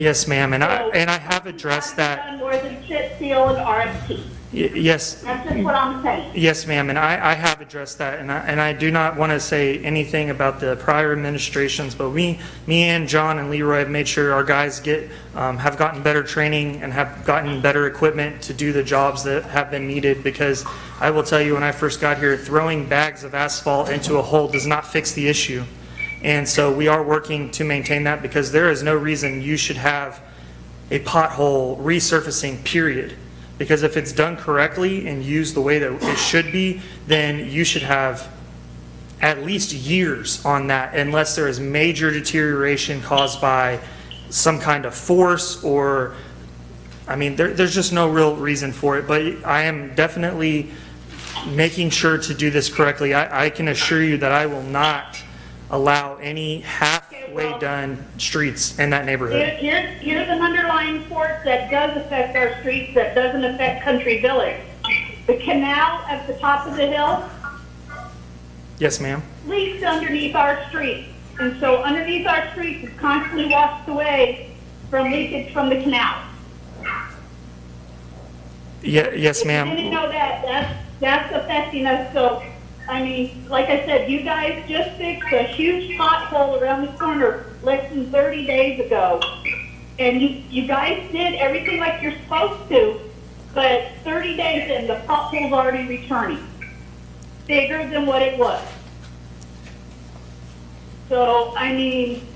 Yes, ma'am, and I have addressed that. Done more than chip seal and RFP. Yes. That's just what I'm saying. Yes, ma'am, and I have addressed that, and I do not want to say anything about the prior administrations, but me and John and Leroy have made sure our guys have gotten better training and have gotten better equipment to do the jobs that have been needed, because I will tell you, when I first got here, throwing bags of asphalt into a hole does not fix the issue. And so we are working to maintain that, because there is no reason you should have a pothole resurfacing, period. Because if it's done correctly and used the way that it should be, then you should have at least years on that, unless there is major deterioration caused by some kind of force or, I mean, there's just no real reason for it. But I am definitely making sure to do this correctly. I can assure you that I will not allow any halfway done streets in that neighborhood. Here's an underlying force that does affect our streets, that doesn't affect Country Village. The canal at the top of the hill Yes, ma'am. leaks underneath our streets. And so underneath our streets is constantly washed away from leakage from the canal. Yes, ma'am. If you didn't know that, that's affecting us. So, I mean, like I said, you guys just fixed a huge pothole around the corner less than 30 days ago. And you guys did everything like you're supposed to, but 30 days in, the pothole's already returning. Bigger than what it was. So, I mean,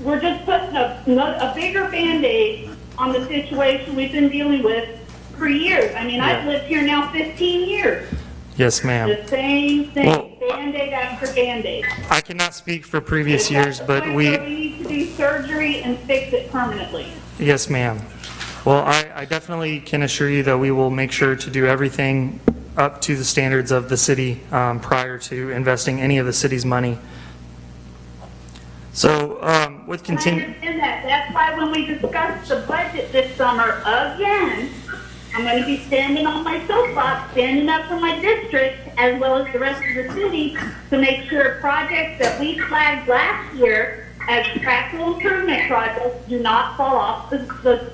we're just putting a bigger Band-Aid on the situation we've been dealing with for years. I mean, I've lived here now 15 years. Yes, ma'am. The same thing, Well, Band-Aid after Band-Aid. I cannot speak for previous years, but We need to do surgery and fix it permanently. Yes, ma'am. Well, I definitely can assure you that we will make sure to do everything up to the standards of the city prior to investing any of the city's money. So, with I continue. understand that. That's why when we discussed the budget this summer again, I'm going to be standing on my soapbox, standing up for my district as well as the rest of the city to make sure projects that we flagged last year as capital improvement projects do not fall off the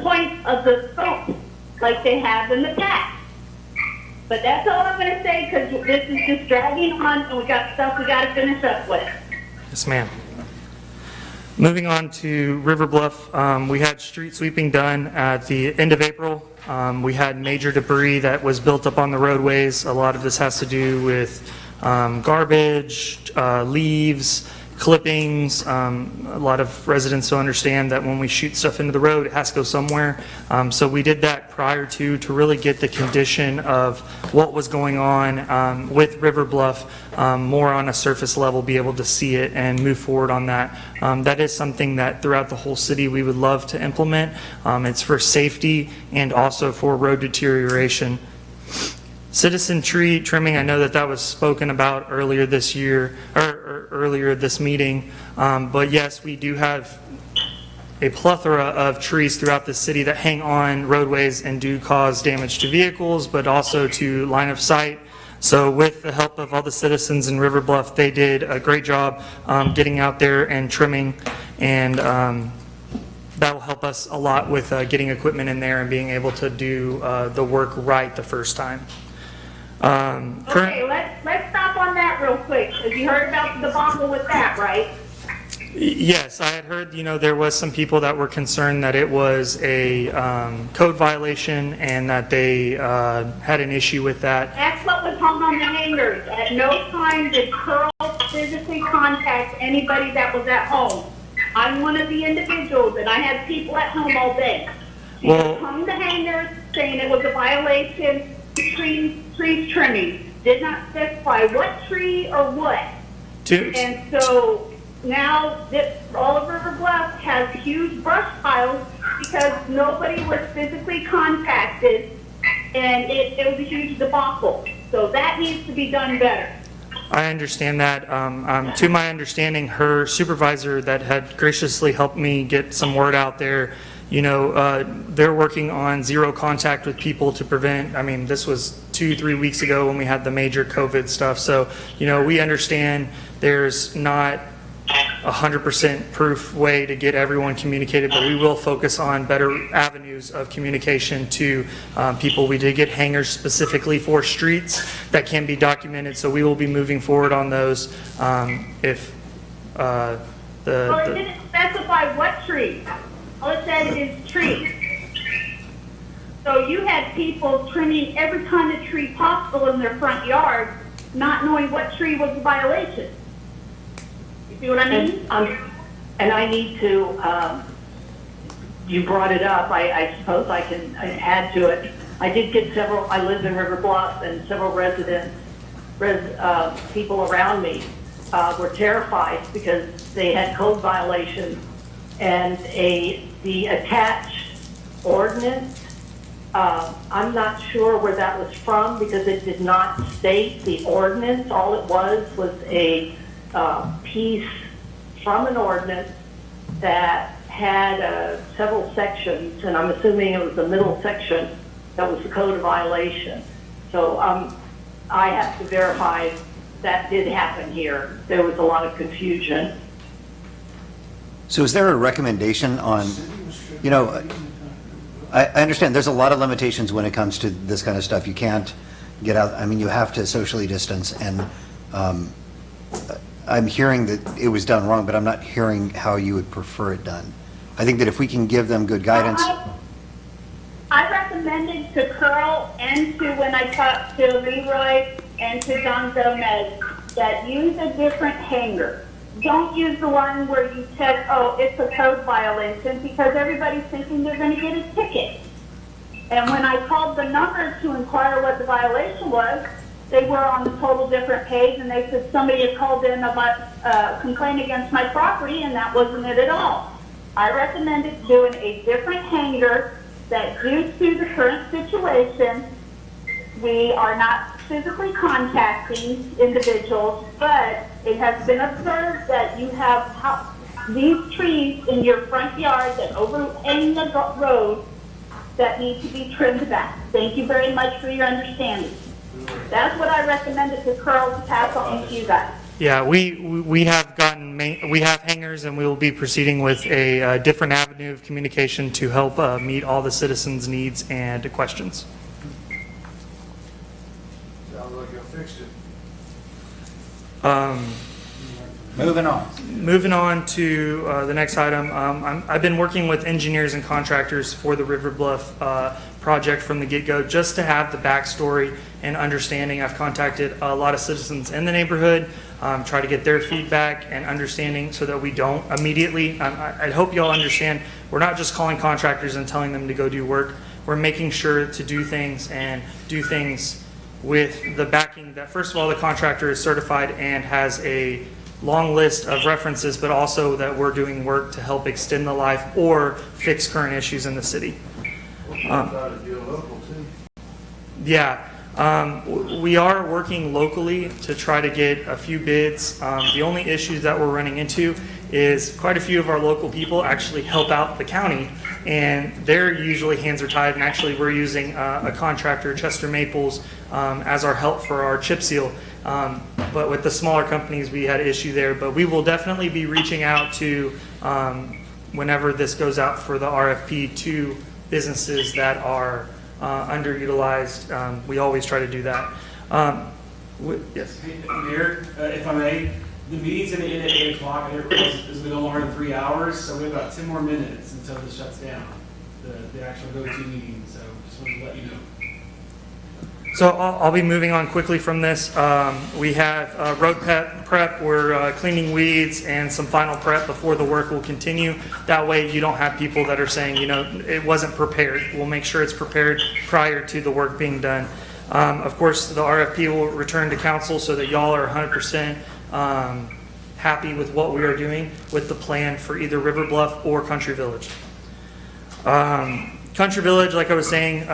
point of the scope like they have in the past. But that's all I'm going to say, because this is just dragging on and we got stuff we got to finish up with. Yes, ma'am. Moving on to River Bluff, we had street sweeping done at the end of April. We had major debris that was built up on the roadways. A lot of this has to do with garbage, leaves, clippings. A lot of residents don't understand that when we shoot stuff into the road, it has to go somewhere. So we did that prior to really get the condition of what was going on with River Bluff more on a surface level, be able to see it and move forward on that. That is something that throughout the whole city we would love to implement. It's for safety and also for road deterioration. Citizen tree trimming, I know that was spoken about earlier this year, or earlier this meeting, but yes, we do have a plethora of trees throughout the city that hang on roadways and do cause damage to vehicles, but also to line of sight. So with the help of all the citizens in River Bluff, they did a great job getting out there and trimming, and that will help us a lot with getting equipment in there and being able to do the work right the first time. Okay, let's stop on that real quick, because you heard about the debacle with that, right? Yes, I had heard, there was some people that were concerned that it was a code violation and that they had an issue with that. That's what was hung on the hangers. At no time did Pearl physically contact anybody that was at home. I'm one of the individuals, and I had people at home all day. She just hung the hangers saying it was a violation, tree trimming. Did not specify what tree or what. And so now all of River Bluff has huge brush piles because nobody was physically contacted, and it was a huge debacle. So that needs to be done better. I understand that. To my understanding, her supervisor that had graciously helped me get some word out there, they're working on zero contact with people to prevent, this was 2-3 weeks ago when we had the major COVID stuff. So, we understand there's not 100% proof way to get everyone communicated, but we will focus on better avenues of communication to people. We did get hangers specifically for streets that can be documented, so we will be moving forward on those. If Well, it didn't specify what tree. All it said is tree. So you had people trimming every kind of tree possible in their front yard, not knowing what tree was a violation. You see what I mean? And I need to, you brought it up, I suppose I can add to it. I did get I lived in River Bluff, and several people around me were terrified because they had code violations, and the attached ordinance, I'm not sure where that was from because it did not state the ordinance. All it was a piece from an ordinance that had several sections, and I'm assuming it was the middle section that was the code violation. So I have to verify that did happen here. There was a lot of confusion. So is there a recommendation on, you know, I understand there's a lot of limitations when it comes to this kind of stuff. You can't get out, I mean, you have to socially distance, and I'm hearing that it was done wrong, but I'm not hearing how you would prefer it done. I think that if we can give them good guidance. I recommended to Curl and to, when I talked to Leroy and to Don Gomez, that use a different hanger. Don't use the one where you check, oh, it's a code violation, because everybody's thinking they're going to get a ticket. And when I called the number to inquire what the violation was, they were on a total different page, and they said somebody had called in about complaint against my property, and that wasn't it at all. I recommended doing a different hanger that, due to the current situation, we are not physically contacting individuals, but it has been observed that you have these trees in your front yard that overhang the road that need to be trimmed back. Thank you very much for your understanding. That's what I recommended to Curl to pass on to you guys. Yeah, we have hangers, and we will be proceeding with a different avenue of communication to help meet all the citizens' needs and questions. Sounds like you fixed it. Moving on. To the next item, I've been working with engineers and contractors for the River Bluff project from the get-go, just to have the backstory and understanding. I've contacted a lot of citizens in the neighborhood, try to get their feedback and understanding so that we don't immediately, I hope y'all understand, we're not just calling contractors and telling them to go do work. We're making sure to do things and do things with the backing that, first of all, the contractor is certified and has a long list of references, but also that we're doing work to help extend the life or fix current issues in the city. Yeah, we are working locally to try to get a few bids. The only issues that we're running into is quite a few of our local people actually help out the county, and their usually hands are tied, and actually we're using a contractor, Chester Maples, as our help for our chip seal. But with the smaller companies, we had an issue there. But we will definitely be reaching out to, whenever this goes out for the RFP, to businesses that are underutilized. We always try to do that. Yes. Hey, Mayor, if I may, the meeting's going to end at 8 o'clock, and it's going to go longer than 3 hours, so we have about 10 more minutes until this shuts down, the actual go-to meeting. So just wanted to let you know. So I'll be moving on quickly from this. We have road prep. We're cleaning weeds and some final prep before the work will continue. That way you don't have people that are saying, you know, it wasn't prepared. We'll make sure it's prepared prior to the work being done. Of course, the RFP will return to council so that y'all are 100% happy with what we are doing with the plan for either River Bluff or Country Village. Country Village, like I was saying,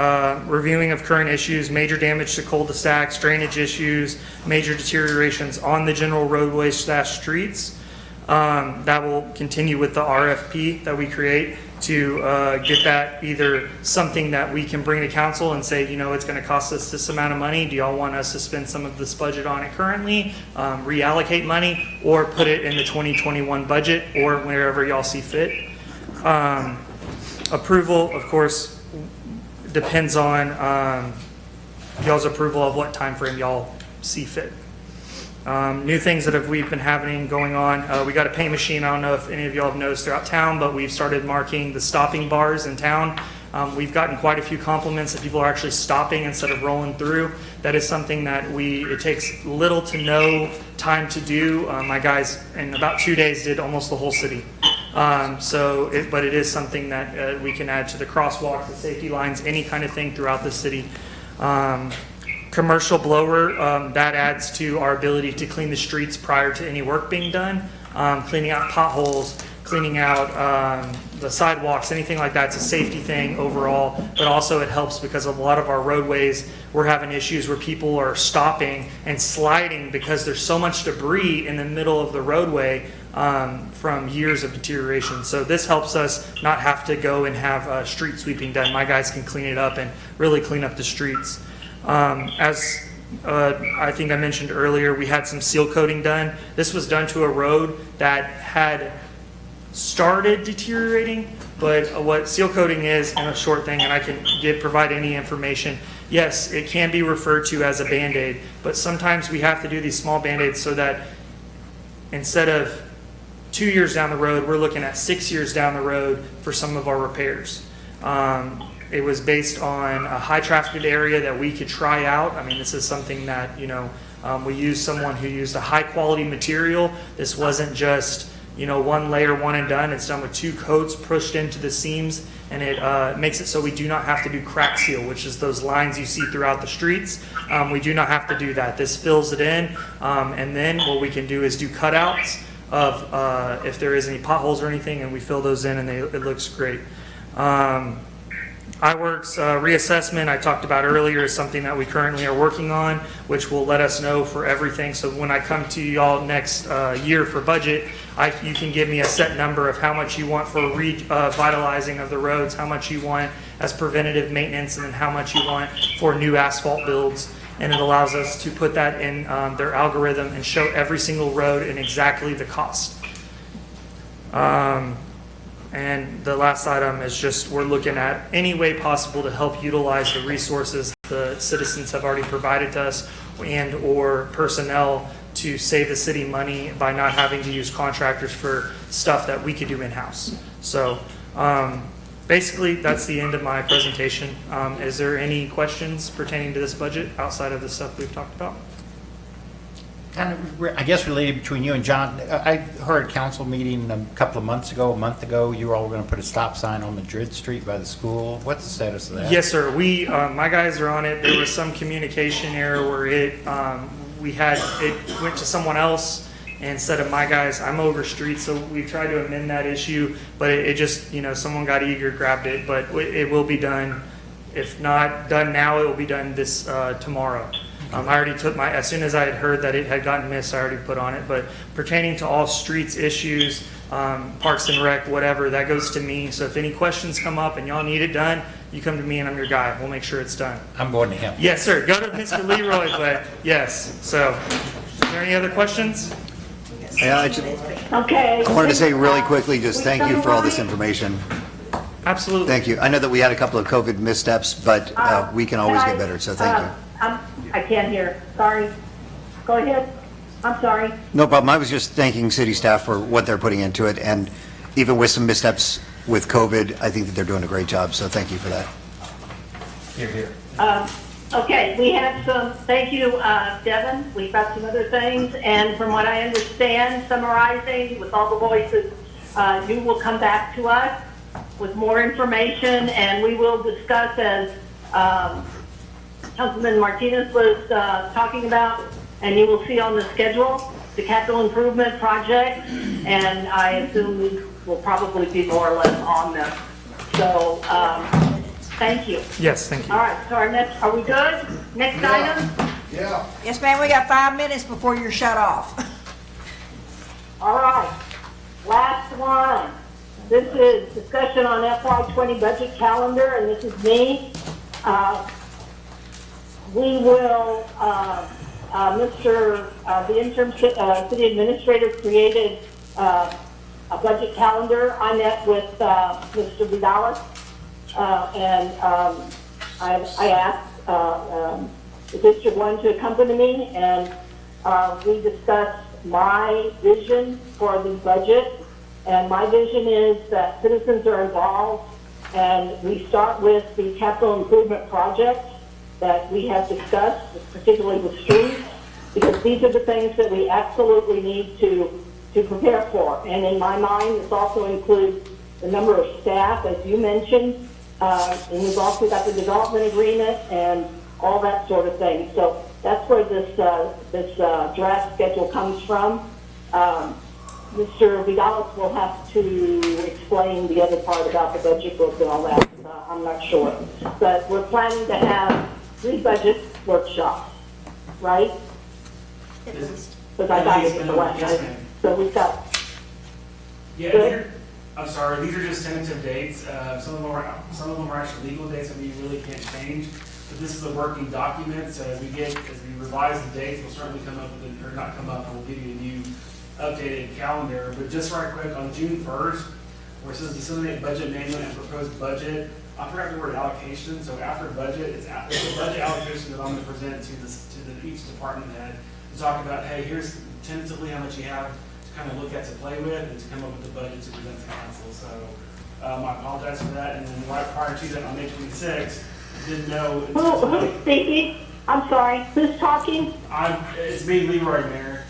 reviewing of current issues, major damage to cul-de-sacs, drainage issues, major deteriorations on the general roadways / streets. That will continue with the RFP that we create to get that either something that we can bring to council and say, you know, it's going to cost us this amount of money. Do y'all want us to spend some of this budget on it currently, reallocate money, or put it in the 2021 budget, or wherever y'all see fit? Approval, of course, depends on y'all's approval of what time frame y'all see fit. New things that we've been having going on. We got a paint machine. I don't know if any of y'all have noticed throughout town, but we've started marking the stopping bars in town. We've gotten quite a few compliments that people are actually stopping instead of rolling through. That is something that it takes little to no time to do. My guys in about 2 days did almost the whole city. But it is something that we can add to the crosswalks, the safety lines, any kind of thing throughout the city. Commercial blower, that adds to our ability to clean the streets prior to any work being done. Cleaning out potholes, cleaning out the sidewalks, anything like that. It's a safety thing overall, but also it helps because a lot of our roadways, we're having issues where people are stopping and sliding because there's so much debris in the middle of the roadway from years of deterioration. So this helps us not have to go and have street sweeping done. My guys can clean it up and really clean up the streets. As I think I mentioned earlier, we had some seal coating done. This was done to a road that had started deteriorating, but what seal coating is, in a short thing, and I can provide any information, yes, it can be referred to as a Band-Aid, but sometimes we have to do these small Band-Aids so that instead of 2 years down the road, we're looking at 6 years down the road for some of our repairs. It was based on a high trafficked area that we could try out. I mean, this is something that, you know, we used someone who used a high quality material. This wasn't just, you know, one layer, one and done. It's done with 2 coats pushed into the seams, and it makes it so we do not have to do crack seal, which is those lines you see throughout the streets. We do not have to do that. This fills it in, and then what we can do is do cutouts of if there is any potholes or anything, and we fill those in, and it looks great. iWorks reassessment I talked about earlier is something that we currently are working on, which will let us know for everything. So when I come to y'all next year for budget, you can give me a set number of how much you want for revitalizing of the roads, how much you want as preventative maintenance, and then how much you want for new asphalt builds. And it allows us to put that in their algorithm and show every single road and exactly the cost. And the last item is just we're looking at any way possible to help utilize the resources the citizens have already provided to us and or personnel to save the city money by not having to use contractors for stuff that we could do in-house. So basically that's the end of my presentation. Is there any questions pertaining to this budget outside of the stuff we've talked about? Kind of, I guess related between you and John, I heard a council meeting a couple of months ago, a month ago, you were all going to put a stop sign on Madrid Street by the school. What's the status of that? Yes, sir. My guys are on it. There was some communication error where it went to someone else instead of my guys. I'm over street, so we tried to amend that issue, but it just, you know, someone got eager, grabbed it, but it will be done. If not done now, it will be done this tomorrow. I already took as soon as I had heard that it had gotten missed, I already put on it. But pertaining to all streets issues, Parks and Rec, whatever, that goes to me. So if any questions come up and y'all need it done, you come to me and I'm your guy. We'll make sure it's done. I'm going to him. Yes, sir. Go to Mr. Leroy, but yes. So is there any other questions? Yeah, Okay. I wanted to say really quickly, just thank you for all this information. Absolutely. Thank you. I know that we had a couple of COVID missteps, but we can always get better, so thank you. I can't hear. Sorry. Go ahead. I'm sorry. No problem. I was just thanking city staff for what they're putting into it, and even with some missteps with COVID, I think that they're doing a great job, so thank you for that. Here, here. Okay, we have some, thank you, Devin. We've got some other things, and from what I understand, summarizing with all the voices, you will come back to us with more information, and we will discuss as Councilman Martinez was talking about, and you will see on the schedule, the capital improvement project, and I assume will probably be more or less on them. So, thank you. Yes, thank you. All right, so are we good? Next item? Yeah. Yes, ma'am, we got 5 minutes before you're shut off. All right. last one. This is discussion on FY20 budget calendar, and this is me. We will, the interim city administrator created a budget calendar. I met with Mr. Vidalis, and I asked the District 1 to accompany me, and we discussed my vision for the budget. And my vision is that citizens are involved, and we start with the capital improvement projects that we have discussed, particularly with streets, because these are the things that we absolutely need to prepare for. And in my mind, this also includes the number of staff, as you mentioned, and we've also got the development agreement and all that sort of thing. So that's where this draft schedule comes from. Mr. Vidalis will have to explain the other part about the budget book and all that. I'm not sure. But we're planning to have 3 budget workshops, right? Because I got it in the West. Yes, ma'am. So we've got, Yeah, Good. I'm sorry, these are just tentative dates. Some of them are actually legal dates that we really can't change. But this is a working document, so as we revise the dates, we'll certainly come up with, or not come up, we'll give you a new updated calendar. But just right quick, on June 1st, where it says disseminate budget manual and proposed budget, I forgot the word allocation, so after budget, it's the budget allocation that I'm going to present to each department head to talk about, hey, here's tentatively how much you have to kind of look at to play with and to come up with the budget to present to council. So I apologize for that. And then right prior to that, on May 26th, didn't know. who's speaking? I'm sorry, who's talking? It's me, Leroy, Mayor.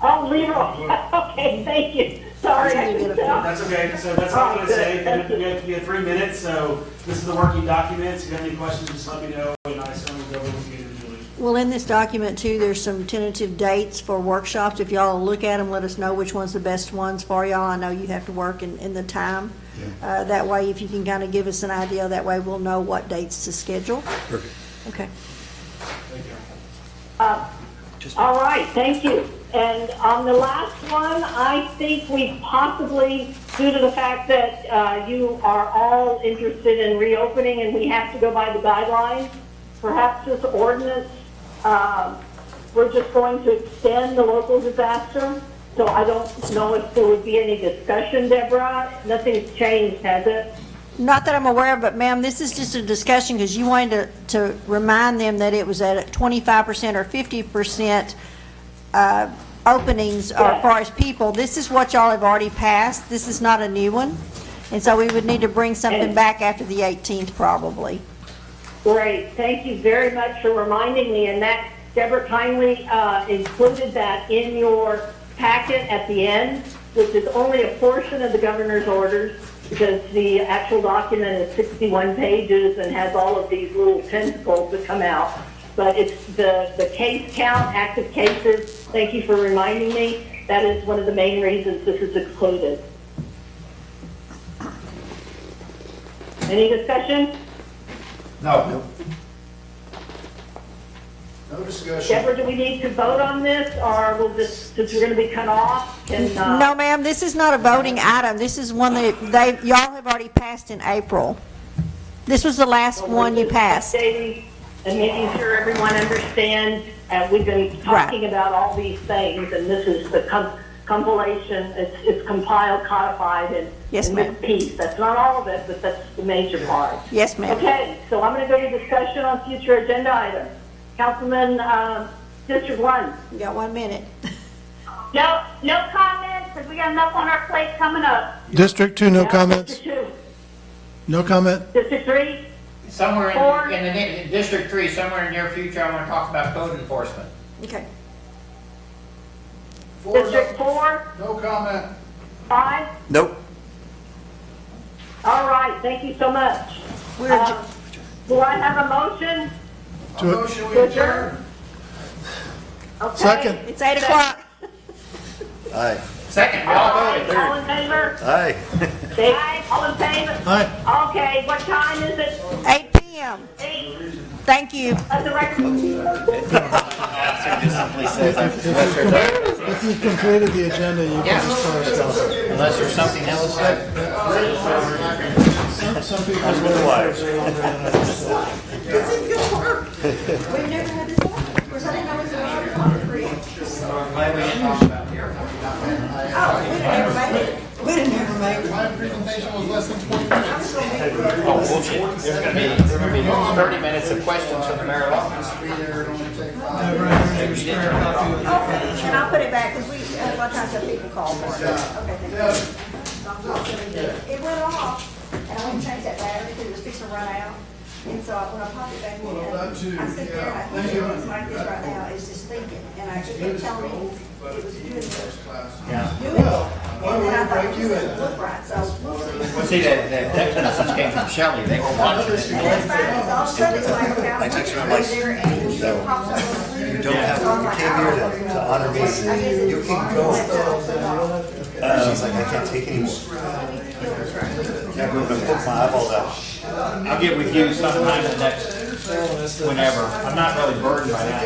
Oh, Leroy. Okay, thank you. Sorry, I couldn't tell. That's okay. So that's all I'm going to say. We have to be at 3 minutes. So this is the working document. So if you have any questions, just let me know, and I certainly will go with you individually. Well, in this document too, there's some tentative dates for workshops. If y'all look at them, let us know which one's the best ones for y'all. I know you have to work in the time. That way, if you can kind of give us an idea, that way we'll know what dates to schedule. Perfect. Okay. Thank you. All right, thank you. And on the last one, I think we possibly, due to the fact that you are all interested in reopening and we have to go by the guidelines, perhaps this ordinance, we're just going to extend the local disaster. So I don't know if there would be any discussion, Deborah. Nothing's changed, has it? Not that I'm aware of, but ma'am, this is just a discussion because you wanted to remind them that it was at 25% or 50% openings as far as people. This is what y'all have already passed. This is not a new one. And so we would need to bring something back after the 18th probably. Great, thank you very much for reminding me. And that, Deborah kindly included that in your packet at the end, which is only a portion of the governor's orders, because the actual document is 61 pages and has all of these little tentacles that come out. But it's the case count, active cases. Thank you for reminding me. That is one of the main reasons this is excluded. Any discussion? No. No discussion. Deborah, do we need to vote on this, or will this, since we're going to be cut off? No, ma'am, this is not a voting item. This is one that y'all have already passed in April. This was the last one you passed. Updating and making sure everyone understands. We've been talking about all these things, and this is the compilation. It's compiled, codified, and Yes, in ma'am. this piece. That's not all of it, but that's the major part. Yes, ma'am. Okay, so I'm going to go to discussion on future agenda items. Councilman, District 1. You got 1 minute. No comments, because we got enough on our plate coming up. District 2, no comments. District 2. No comment. District 3. Somewhere Four. in the District 3, somewhere in the near future, I want to talk about code enforcement. Okay. District 4. No comment. 5. Nope. All right, thank you so much. We're adj- Do I have a motion Motion to adjourn? Okay. Second. It's 8 o'clock. Aye. Second, we all All right, voted. all in favor? Aye. Aye. All in favor? Aye. Okay, what time is it? 8 p.m. 8. Thank you. Let the record Just simply says, If you've completed the agenda, you can just close it. unless there's something else that. Some people are really We've never had this one. Of course, I didn't know it was a Glad we didn't talk about it. Oh, we'd never made it. We'd have never made it. My presentation was less than 20 minutes. Oh, bullshit. There's gonna be 30 minutes of questions from the mayor's office. Here's your spare copy of the Okay, and I'll put it back, because we, a lot of times have people call for it. Okay, thank you. It went off, and I went and changed that battery, because it was fixing to run out. And so when I popped it back in, I sit there, and I think it's like this right now, it's just thinking, and I kept telling me it was doing it. Doing it. And then I thought it was gonna look right, so we'll see. Well, see, that text message came from Shelley. They were watching it. And that's fine, because all of a sudden it's like, okay, I texted her, I'm like, there, and it pops up. You don't have, you came here to honor me. You can go. She's like, I can't take anymore. Yeah, I'm gonna put my eyeballs out. I'll get with you sometime the next, whenever. I'm not really burdened by that.